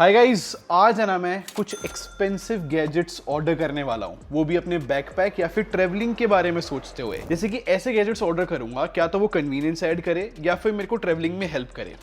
Hi guys, आज है ना मैं कुछ एक्सपेंसिव गैजेट्स ऑर्डर करने वाला हूँ, वो भी अपने बैकपैक या फिर ट्रैवलिंग के बारे में सोचते हुए। जैसे कि ऐसे गैजेट्स ऑर्डर करूंगा क्या तो वो कन्वीनियंस ऐड करे या फिर मेरे को ट्रैवलिंग में हेल्प करे।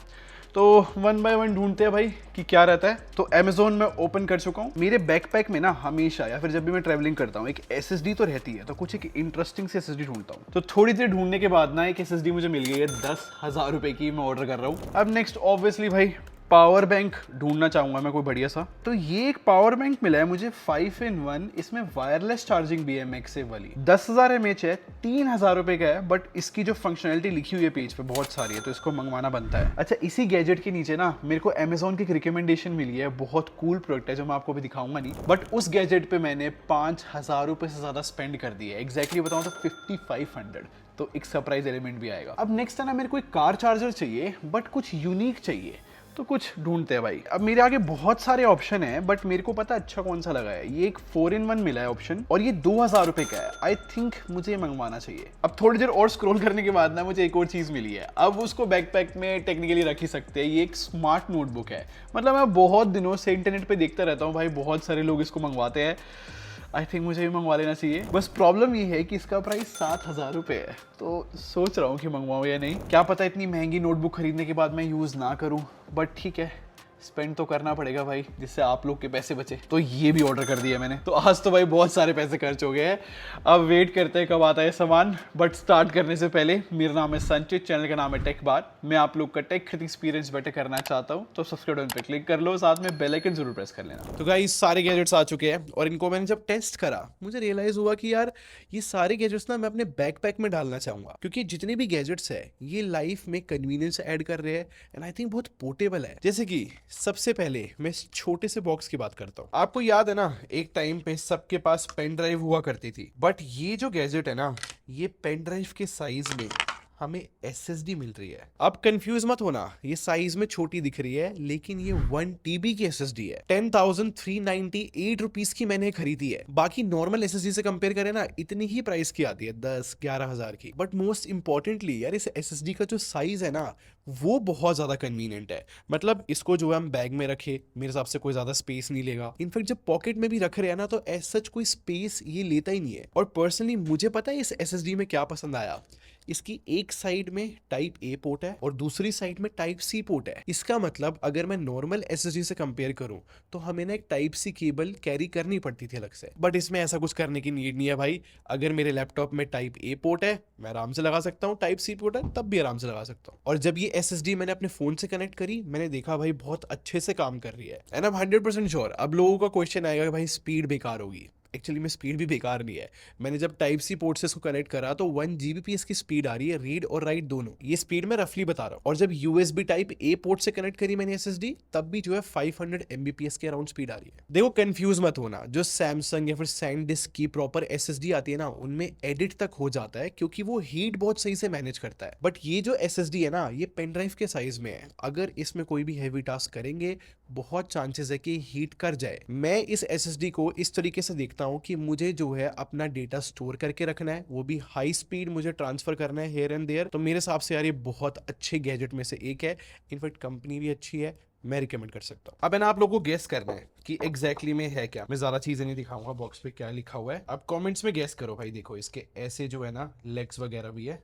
तो वन बाय वन ढूंढते हैं भाई कि क्या रहता है। तो अमेजोन में ओपन कर चुका हूँ। मेरे बैकपैक में ना हमेशा या फिर जब भी मैं ट्रैवलिंग करता हूँ एक एसएसडी तो रहती है, तो कुछ एक इंटरेस्टिंग सी एसएसडी ढूंढता हूँ। तो थोड़ी देर ढूंढने के बाद ना एक एसएसडी मुझे मिल गई है 10,000 रुपए की। मैं ऑर्डर कर रहा हूँ। अब नेक्स्ट ऑब्वियसली भाई पावर बैंक ढूंढना चाहूंगा मैं कोई बढ़िया सा। तो ये एक पावर बैंक मिला है मुझे 5-in-1। इसमें वायरलेस चार्जिंग भी है मैगसेफ वाली। 10,000 mAh है, 3,000 रुपए का है। बट इसकी जो फंक्शनैलिटी लिखी हुई है पेज पे बहुत सारी है, तो इसको मंगवाना बनता है। अच्छा, इसी गैजेट के नीचे ना मेरे को अमेजोन की एक रिकमेंडेशन मिली है, बहुत कूल प्रोडक्ट है जो मैं आपको भी दिखाऊंगा नहीं। बट उस गैजेट पे मैंने 5,000 रुपए से ज्यादा स्पेंड कर दिया है। एग्जैक्टली बताऊं तो 5,500। तो एक सरप्राइज एलिमेंट भी आएगा। अब नेक्स्ट है ना, मेरे को एक कार चार्जर चाहिए बट कुछ यूनिक चाहिए। तो कुछ ढूंढते हैं भाई। अब मेरे आगे बहुत सारे ऑप्शन हैं बट मेरे को पता अच्छा कौन सा लगा है। ये एक 4-in-1 मिला है ऑप्शन, और ये 2,000 रुपए का है। आई थिंक मुझे ये मंगवाना चाहिए। अब थोड़ी देर और स्क्रॉल करने के बाद ना मुझे एक और चीज मिली है। अब उसको बैकपैक में टेक्निकली रख ही सकते हैं। ये एक स्मार्ट नोटबुक है। मतलब मैं बहुत दिनों से इंटरनेट पे देखता रहता हूँ भाई, बहुत सारे लोग इसको मंगवाते हैं। आई थिंक मुझे भी मंगवा लेना चाहिए। बस प्रॉब्लम ये है कि इसका प्राइस 7,000 रुपए है। तो सोच रहा हूँ कि मंगवाऊँ या नहीं। क्या पता इतनी महंगी नोटबुक खरीदने के बाद मैं यूज़ ना करूँ, बट ठीक है, स्पेंड तो करना पड़ेगा भाई, जिससे आप लोग के पैसे बचे। तो ये भी ऑर्डर कर दिया मैंने। तो आज तो भाई बहुत सारे पैसे खर्च हो गए हैं। अब वेट करते हैं कब आता है सामान। बट स्टार्ट करने से पहले, मेरा नाम है संचित, चैनल का नाम है टेक बार। मैं आप लोग का टेक एक्सपीरियंस बेटर करना चाहता हूँ, तो सब्सक्राइब बटन पे क्लिक कर लो, साथ में बेल आइकन जरूर प्रेस कर लेना। तो गाइस सारे गैजेट्स आ चुके हैं, और इनको मैंने जब टेस्ट करा मुझे रियलाइज हुआ कि यार ये सारे गैजेट्स ना मैं अपने बैकपैक में डालना चाहूंगा, क्योंकि जितने भी गैजेट्स है ये लाइफ में कन्वीनियंस ऐड कर रहे हैं एंड आई थिंक बहुत पोर्टेबल है। जैसे कि सबसे पहले मैं इस छोटे से बॉक्स की बात करता हूँ। आपको याद है ना, एक टाइम पे सबके पास पेन ड्राइव हुआ करती थी, बट ये जो गैजेट है ना, ये पेन ड्राइव के साइज में हमें एसएसडी मिल रही है। अब कंफ्यूज मत होना, ये साइज में छोटी दिख रही है लेकिन ये 1 TB की एसएसडी है। 10,398 रुपीज की मैंने खरीदी है। बाकी नॉर्मल एसएसडी से कंपेयर करें ना, इतनी ही प्राइस की आती है, 10-11 हजार की। बट मोस्ट इंपॉर्टेंटली यार, इस एसएसडी का जो साइज है ना, वो बहुत ज्यादा कन्वीनियंट है। मतलब इसको जो है हम बैग में रखे, मेरे हिसाब से कोई ज्यादा स्पेस नहीं लेगा। इनफैक्ट जब पॉकेट में भी रख रहे हैं ना, तो एज सच कोई स्पेस ये लेता ही नहीं है। और पर्सनली मुझे पता है इस एसएसडी में क्या पसंद आया। इसकी एक साइड में टाइप ए पोर्ट है और दूसरी साइड में टाइप सी पोर्ट है। इसका मतलब अगर मैं नॉर्मल एसएसडी से कंपेयर करूं तो हमें ना एक टाइप सी केबल कैरी करनी पड़ती थी अलग से। बट इसमें ऐसा कुछ करने की नीड नहीं है भाई। अगर मेरे लैपटॉप में टाइप ए पोर्ट है मैं आराम से लगा सकता हूँ, टाइप सी पोर्ट है तब भी आराम से लगा सकता हूँ। और जब ये एसएसडी मैंने अपने फोन से कनेक्ट करी, मैंने देखा भाई बहुत अच्छे से काम कर रही है। एंड अब 100% श्योर अब लोगों का क्वेश्चन आएगा कि भाई स्पीड बेकार होगी। एक्चुअली में स्पीड भी बेकार नहीं है। मैंने जब टाइप सी पोर्ट से इसको कनेक्ट करा तो 1 Gbps की स्पीड आ रही है, रीड और राइट दोनों। ये स्पीड मैं रफली बता रहा हूँ। और जब यूएसबी टाइप ए पोर्ट से कनेक्ट करी मैंने एसएसडी, तब भी जो है 500 Mbps के अराउंड स्पीड आ रही है। देखो कंफ्यूज मत होना, जो सैमसंग या फिर सैनडिस्क की प्रॉपर एसएसडी आती है ना, उनमें एडिट तक हो जाता है क्योंकि वो हीट बहुत सही से मैनेज करता है। बट ये जो एसएसडी है ना, ये पेन ड्राइव के साइज में है। अगर इसमें कोई भी हैवी टास्क करेंगे, बहुत चांसेस है कि हीट कर जाए। मैं इस एसएसडी को इस तरीके से देखता हूँ कि मुझे जो है अपना डेटा स्टोर करके रखना है, वो भी हाई स्पीड मुझे ट्रांसफर करना है हियर एंड देयर। तो मेरे हिसाब से यार ये बहुत अच्छे गैजेट में से एक है। इनफैक्ट कंपनी भी अच्छी है, मैं रिकमेंड कर सकता हूँ। अब है ना आप लोगों को गेस करना है कि एग्जैक्टली में है क्या। मैं ज्यादा चीजें नहीं दिखाऊंगा, बॉक्स पे क्या लिखा हुआ है अब कमेंट्स में गेस करो भाई। देखो इसके ऐसे जो है ना लेग्स वगैरह भी है,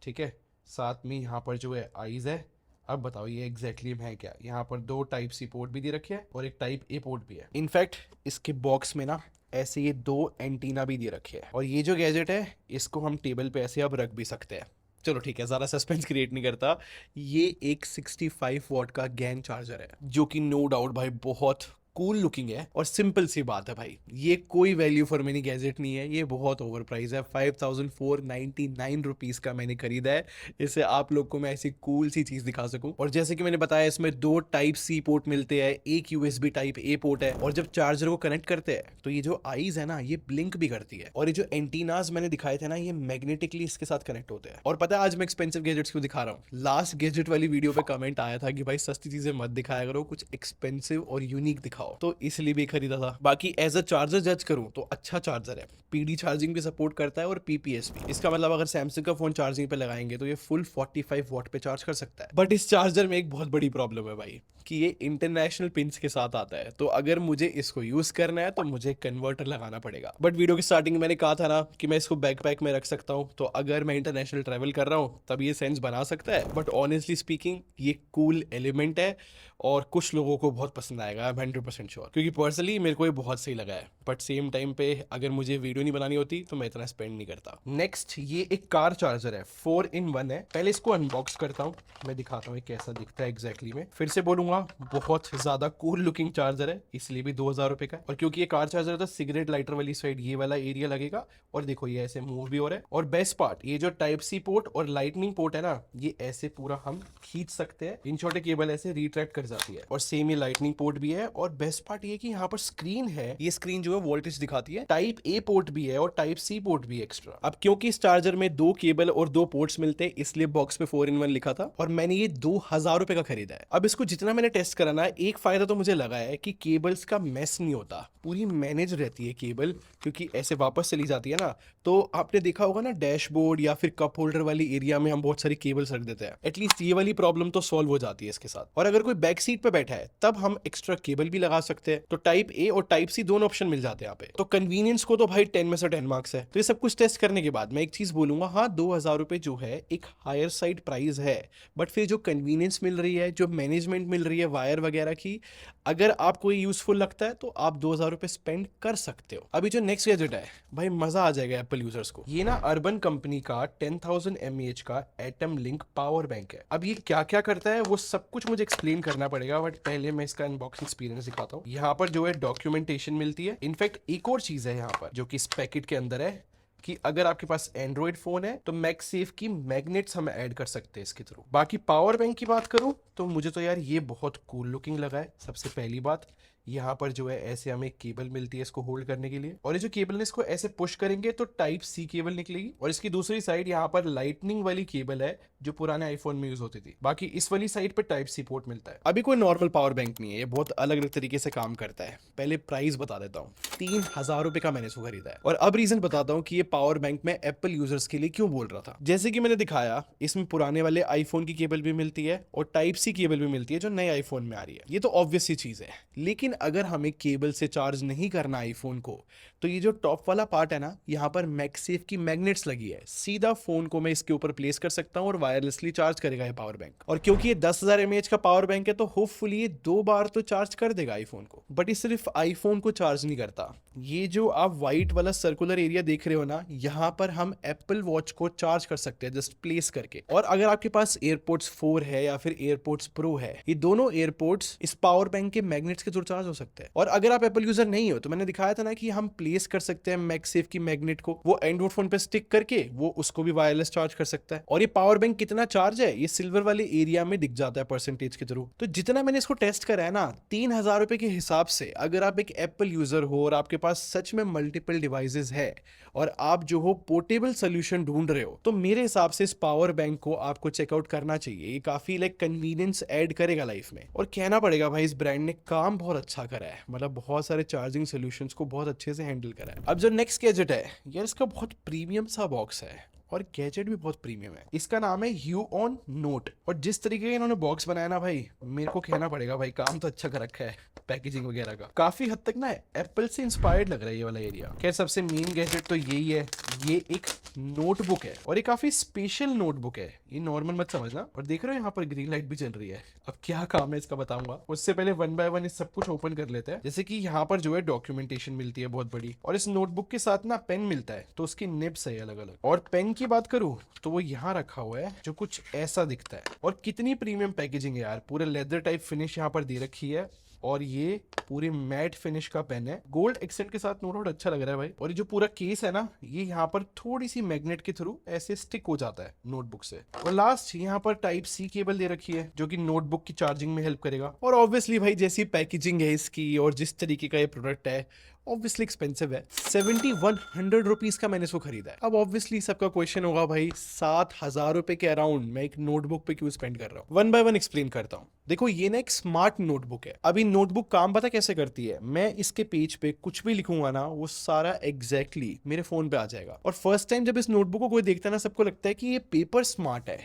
ठीक है। साथ में यहाँ पर जो है आईज है। अब बताओ ये एग्जैक्टली है क्या। यहाँ पर 2 टाइप सी पोर्ट भी दे रखे हैं और एक टाइप ए पोर्ट भी है। इनफैक्ट इसके बॉक्स में ना ऐसे ये 2 एंटीना भी दे रखे हैं। और ये जो गैजेट है इसको हम टेबल पे ऐसे अब रख भी सकते हैं। चलो ठीक है, ज़्यादा सस्पेंस क्रिएट नहीं करता। ये एक 65 वॉट का गैन चार्जर है, जो कि नो डाउट भाई बहुत कूल लुकिंग है। और सिंपल सी बात है भाई, ये कोई वैल्यू फॉर मनी गैजेट नहीं है, ये बहुत ओवर प्राइस है। 5,499 रुपीज़ का मैंने खरीदा है। इससे आप लोग को मैं ऐसी कूल सी चीज़ दिखा सकूं। और जैसे कि मैंने बताया, इसमें 2 टाइप सी पोर्ट मिलते हैं, एक यूएसबी टाइप ए पोर्ट है। और जब चार्जर को कनेक्ट करते हैं तो ये जो आईज है ना, ये ब्लिंक भी करती है। और ये जो एंटीनाज मैंने दिखाए थे ना, ये मैग्नेटिकली इसके साथ कनेक्ट होते हैं। और पता है आज मैं एक्सपेंसिव गैजेट्स क्यों दिखा रहा हूँ। लास्ट गैजेट वाली वीडियो पे कमेंट आया था कि भाई सस्ती चीजें मत दिखाया करो, कुछ एक्सपेंसिव और यूनिक दिखाओ। दिखाओ, तो इसलिए भी खरीदा था। बाकी एज अ चार्जर जज करूं तो अच्छा चार्जर है, पीडी चार्जिंग भी सपोर्ट करता है और पीपीएस भी। इसका मतलब अगर सैमसंग का फोन चार्जिंग पे लगाएंगे तो ये फुल 45 वॉट पे चार्ज कर सकता है। बट इस चार्जर में एक बहुत बड़ी प्रॉब्लम है भाई, कि ये इंटरनेशनल पिंस के साथ आता है, तो अगर मुझे इसको यूज करना है तो मुझे कन्वर्टर लगाना पड़ेगा। बट वीडियो की स्टार्टिंग में मैंने कहा था ना कि मैं इसको बैकपैक में रख सकता हूँ, तो अगर मैं इंटरनेशनल ट्रैवल कर रहा हूँ तब ये सेंस बना सकता है। बट ऑनेस्टली स्पीकिंग ये कूल एलिमेंट है और कुछ लोगों को बहुत पसंद आएगा, आई एम 100% श्योर, क्योंकि पर्सनली मेरे को ये बहुत सही लगा है। बट सेम टाइम पे अगर मुझे वीडियो नहीं बनानी होती तो मैं इतना स्पेंड नहीं करता। नेक्स्ट ये एक कार चार्जर है, 4-in-1 है। पहले इसको अनबॉक्स करता हूँ, मैं दिखाता हूँ कैसा दिखता है एग्जैक्टली में। फिर से बोलूंगा बहुत ज्यादा कूल लुकिंग चार्जर है, इसलिए भी 2000 रुपए का। और क्योंकि ये कार चार्जर है तो सिगरेट लाइटर वाली साइड ये वाला एरिया लगेगा, और देखो ये ऐसे मूव भी हो रहा है। और बेस्ट पार्ट, ये जो टाइप सी पोर्ट और लाइटनिंग पोर्ट है ना, ये ऐसे पूरा हम खींच सकते हैं, इन छोटे केबल ऐसे रिट्रैक्ट कर जाती है। और सेम ये लाइटनिंग पोर्ट भी है। और बेस्ट पार्ट ये कि यहाँ पर स्क्रीन है, ये स्क्रीन जो है वोल्टेज दिखाती है। टाइप ए पोर्ट भी है और टाइप सी पोर्ट भी एक्स्ट्रा। अब क्योंकि इस चार्जर में 2 केबल और 2 पोर्ट्स मिलते हैं, इसलिए बॉक्स में 4-in-1 लिखा था, और मैंने ये 2000 रुपए का खरीदा है। अब इसको जितना मैंने टेस्ट करा ना, एक फायदा तो मुझे लगा है कि केबल्स का मेस नहीं होता, पूरी मैनेज रहती है केबल, क्योंकि ऐसे वापस चली जाती है ना। तो आपने देखा होगा ना डैशबोर्ड या फिर कप होल्डर वाली एरिया में हम बहुत सारी केबल्स रख देते हैं, एटलीस्ट ये वाली प्रॉब्लम तो सॉल्व हो जाती है इसके साथ। और अगर कोई बैक सीट पे बैठा है तब हम एक्स्ट्रा केबल भी लगा सकते हैं, तो टाइप ए और टाइप सी दोनों ऑप्शन मिल जाते हैं यहाँ पे। तो कन्वीनियंस को तो भाई 10 में से 10 मार्क्स है। तो ये सब कुछ टेस्ट करने के बाद मैं एक चीज बोलूंगा, हाँ 2000 रुपए जो है एक हायर साइड प्राइस है, बट फिर जो कन्वीनियंस मिल रही है, जो मैनेजमेंट मिल रही है वायर वगैरह की, अगर आपको ये यूजफुल लगता है तो आप 2000 रुपए स्पेंड कर सकते हो। अभी जो नेक्स्ट गैजेट है भाई, मजा आ जाएगा एप्पल यूजर्स को। ये ना अर्बन कंपनी का 10,000 mAh का एटम लिंक पावर बैंक है। अब ये क्या क्या करता है वो सब कुछ मुझे एक्सप्लेन करना पड़ेगा, बट पहले मैं इसका अनबॉक्सिंग एक्सपीरियंस दिखाता हूँ। यहाँ पर जो है डॉक्यूमेंटेशन मिलती है। इनफैक्ट एक और चीज है यहाँ पर जो कि इस पैकेट के अंदर है, कि अगर आपके पास एंड्रॉइड फोन है तो मैगसेफ की मैग्नेट्स हम ऐड कर सकते हैं इसके थ्रू। बाकी पावर बैंक की बात करूं तो मुझे तो यार ये बहुत कूल लुकिंग लगा है। सबसे पहली बात, यहाँ पर जो है ऐसे हमें एक केबल मिलती है इसको होल्ड करने के लिए, और ये जो केबल है इसको ऐसे पुश करेंगे तो टाइप सी केबल निकलेगी। और इसकी दूसरी साइड यहाँ पर लाइटनिंग वाली केबल है जो पुराने आईफोन में यूज होती थी। बाकी इस वाली साइड पे टाइप सी पोर्ट मिलता है। अभी कोई नॉर्मल पावर बैंक नहीं है, ये बहुत अलग अलग तरीके से काम करता है। पहले प्राइस बता देता हूँ, 3000 रुपए का मैंने इसको खरीदा है। और अब रीजन बताता हूँ कि ये पावर बैंक में एप्पल यूजर्स के लिए क्यों बोल रहा था। जैसे कि मैंने दिखाया, इसमें पुराने वाले आईफोन की केबल भी मिलती है और टाइप सी केबल भी मिलती है जो नए आईफोन में आ रही है। ये तो ऑब्वियस सी चीज है, लेकिन अगर हमें केबल से चार्ज नहीं करना आईफोन को, तो ये जो टॉप वाला पार्ट है ना, यहाँ पर मैगसेफ की मैग्नेट्स लगी है। सीधा फोन को मैं इसके ऊपर प्लेस कर सकता हूँ और वायरलेसली चार्ज करेगा ये पावर बैंक। और क्योंकि ये 10,000 mAh का पावर बैंक है तो होपफुली ये 2 बार तो चार्ज कर देगा आईफोन को। बट ये सिर्फ आईफोन को चार्ज नहीं करता। ये जो आप व्हाइट वाला सर्कुलर एरिया देख रहे हो ना, यहाँ पर हम एप्पल वॉच को चार्ज कर सकते हैं जस्ट प्लेस करके। और अगर आपके पास एयरपोर्ट्स 4 है या फिर एयरपोर्ट्स प्रो है, ये दोनों एयरपोर्ट्स इस पावर बैंक के मैग्नेट्स के थ्रू चार्ज हो सकते हैं। और अगर आप एप्पल यूजर नहीं हो तो मैंने दिखाया था ना कि हम प्लेस कर सकते हैं मैगसेफ की मैग्नेट को, वो एंड्रॉइड फोन पे स्टिक करके वो उसको भी वायरलेस चार्ज कर सकता है। और ये पावर बैंक कितना चार्ज है ये सिल्वर वाले एरिया में दिख जाता है परसेंटेज के थ्रू। तो जितना मैंने इसको टेस्ट करा है ना, 3000 रुपए के हिसाब से अगर आप एक एप्पल यूजर हो और आपके पास सच में मल्टीपल डिवाइसेस है और आप जो हो पोर्टेबल सोल्यूशन ढूंढ रहे हो, तो मेरे हिसाब से इस पावर बैंक को आपको चेकआउट करना चाहिए। ये काफी कन्वीनियंस ऐड करेगा लाइफ में। और कहना पड़ेगा भाई, इस ब्रांड ने काम बहुत अच्छा करा है, मतलब बहुत सारे चार्जिंग सोल्यूशंस को बहुत अच्छे से हैंडल करा है। अब जो नेक्स्ट गैजेट है यार, इसका बहुत प्रीमियम सा बॉक्स है और गैजेट भी बहुत प्रीमियम है। इसका नाम है यूऑन नोट। और जिस तरीके का इन्होंने बॉक्स बनाया ना भाई, मेरे को कहना पड़ेगा भाई काम तो अच्छा कर रखा है, पैकेजिंग वगैरह का काफी हद तक ना एप्पल से इंस्पायर्ड लग रहा है ये वाला एरिया। खैर सबसे मेन गैजेट तो यही है, ये एक नोटबुक है और ये काफी स्पेशल नोटबुक है, ये नॉर्मल मत समझना। और देख रहे हो यहाँ पर ग्रीन लाइट भी चल रही है। अब क्या काम है इसका बताऊंगा, उससे पहले 1 बाय 1 इस सब कुछ ओपन कर लेते हैं। जैसे कि यहाँ पर जो है डॉक्यूमेंटेशन मिलती है बहुत बड़ी, और इस नोटबुक के साथ ना पेन मिलता है, तो उसकी निब्स है अलग अलग। और पेन की बात करूं तो वो यहाँ रखा हुआ है जो कुछ ऐसा दिखता है। और कितनी प्रीमियम पैकेजिंग है यार, पूरे लेदर टाइप फिनिश यहाँ पर दे रखी है। और ये पूरी मैट फिनिश का पेन है, गोल्ड एक्सेंट के साथ, नो डाउट अच्छा लग रहा है भाई। और ये जो पूरा केस है ना, ये यहाँ पर थोड़ी सी मैग्नेट के थ्रू ऐसे स्टिक हो जाता है नोटबुक से। और लास्ट यहाँ पर टाइप सी केबल दे रखी है जो कि नोटबुक की चार्जिंग में हेल्प करेगा। और ऑब्वियसली भाई जैसी पैकेजिंग है इसकी और जिस तरीके का ये प्रोडक्ट है, ऑब्वियसली एक्सपेंसिव है। 7100 रुपीज का मैंने इसको खरीदा है। अब ऑब्वियसली सबका क्वेश्चन होगा भाई 7000 रुपए के अराउंड मैं एक नोटबुक पे क्यों स्पेंड कर रहा हूँ। वन बाय वन एक्सप्लेन करता हूँ। देखो ये ना एक स्मार्ट नोटबुक है। अभी नोटबुक काम पता कैसे करती है, मैं इसके पेज पे कुछ भी लिखूंगा ना वो सारा एग्जैक्टली मेरे फोन पे आ जाएगा। और फर्स्ट टाइम जब इस नोटबुक को कोई देखता है ना सबको लगता है कि ये पेपर स्मार्ट है,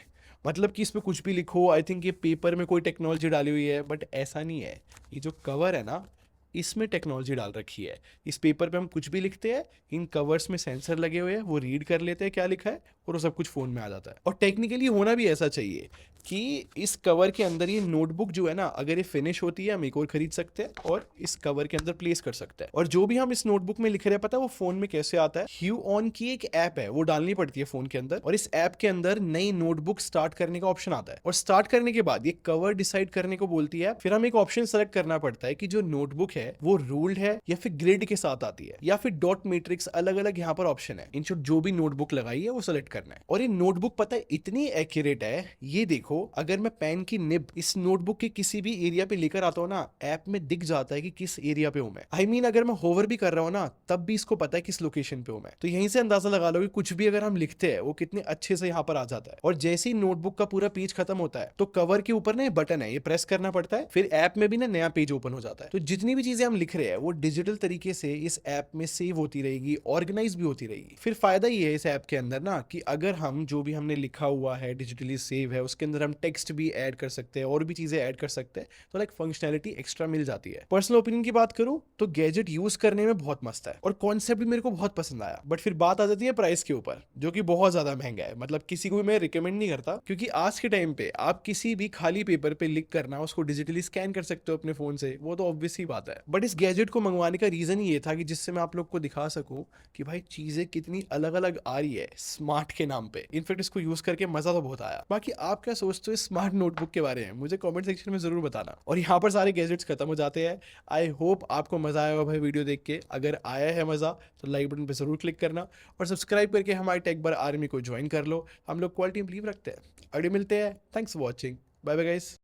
मतलब कि इसमें कुछ भी लिखो आई थिंक ये पेपर में कोई टेक्नोलॉजी डाली हुई है, बट ऐसा नहीं है। ये जो कवर है ना इसमें टेक्नोलॉजी डाल रखी है। इस पेपर पे हम कुछ भी लिखते हैं, इन कवर्स में सेंसर लगे हुए हैं, वो रीड कर लेते हैं क्या लिखा है और वो सब कुछ फोन में आ जाता है। और टेक्निकली होना भी ऐसा चाहिए कि इस कवर के अंदर ये नोटबुक जो है ना अगर ये फिनिश होती है हम एक और खरीद सकते हैं और इस कवर के अंदर प्लेस कर सकते हैं। और जो भी हम इस नोटबुक में लिख रहे हैं पता है वो फोन में कैसे आता है। ह्यू ऑन की एक ऐप है, वो डालनी पड़ती है फोन के अंदर और इस ऐप के अंदर नई नोटबुक स्टार्ट करने का ऑप्शन आता है। और स्टार्ट करने के बाद ये कवर डिसाइड करने को बोलती है, फिर हम एक ऑप्शन सेलेक्ट करना पड़ता है कि जो नोटबुक है वो रूल्ड है या फिर ग्रिड के साथ आती है या फिर डॉट मैट्रिक्स, अलग अलग यहाँ पर ऑप्शन है। इन शॉर्ट जो भी नोटबुक लगाई है वो सेलेक्ट करना है। और ये नोटबुक पता है इतनी एक्यूरेट है, ये देखो अगर मैं पेन की निब इस नोटबुक के किसी भी एरिया पे लेकर आता हूँ ना ऐप में दिख जाता है कि किस एरिया पे हूं मैं। आई मीन अगर मैं होवर भी कर रहा हूँ ना तब भी इसको पता है किस लोकेशन पे हूं मैं। तो यहीं से अंदाजा लगा लो कि कुछ भी अगर हम लिखते हैं वो कितने अच्छे से यहाँ पर आ जाता है। और जैसे ही नोटबुक का पूरा पेज खत्म होता है तो कवर के ऊपर ना ये बटन है, ये प्रेस करना पड़ता है, फिर ऐप में भी ना नया पेज ओपन हो जाता है। तो जितनी भी चीजें हम लिख रहे हैं वो डिजिटल तरीके से इस ऐप में सेव होती रहेगी, ऑर्गेनाइज भी होती रहेगी। फिर फायदा ये है इस ऐप के अंदर ना कि अगर हम जो भी हमने लिखा हुआ है डिजिटली सेव है, उसके अंदर हम टेक्स्ट भी ऐड कर सकते हैं और भी चीजें ऐड कर सकते हैं, तो लाइक फंक्शनैलिटी एक्स्ट्रा मिल जाती है। पर्सनल ओपिनियन की बात करूं तो गैजेट यूज करने में बहुत मस्त है और कॉन्सेप्ट भी मेरे को बहुत पसंद आया। बट फिर बात आ जाती है प्राइस के ऊपर, जो कि बहुत ज्यादा महंगा है। मतलब किसी को भी मैं रिकमेंड नहीं करता, क्योंकि आज के टाइम पे आप किसी भी खाली पेपर पे लिख करना उसको डिजिटली स्कैन कर सकते हो अपने फोन से, वो तो ऑब्वियस ही बात है। बट इस गैजेट को मंगवाने का रीजन ये था कि जिससे मैं आप लोग को दिखा सकूं कि भाई चीजें कितनी अलग अलग आ रही है स्मार्ट के नाम पे। इनफैक्ट इसको यूज करके मजा तो बहुत आया। बाकी आप क्या सोचते हो इस स्मार्ट नोटबुक के बारे में मुझे कमेंट सेक्शन में जरूर बताना। और यहाँ पर सारे गैजेट्स खत्म हो जाते हैं। आई होप आपको मजा आया होगा भाई वीडियो देख के। अगर आया है मजा तो लाइक बटन पे जरूर क्लिक करना और सब्सक्राइब करके हमारे टेक बार आर्मी को ज्वाइन कर लो। हम लोग क्वालिटी में बिलीव रखते हैं। अगले मिलते हैं। Thanks for watching. Bye bye guys.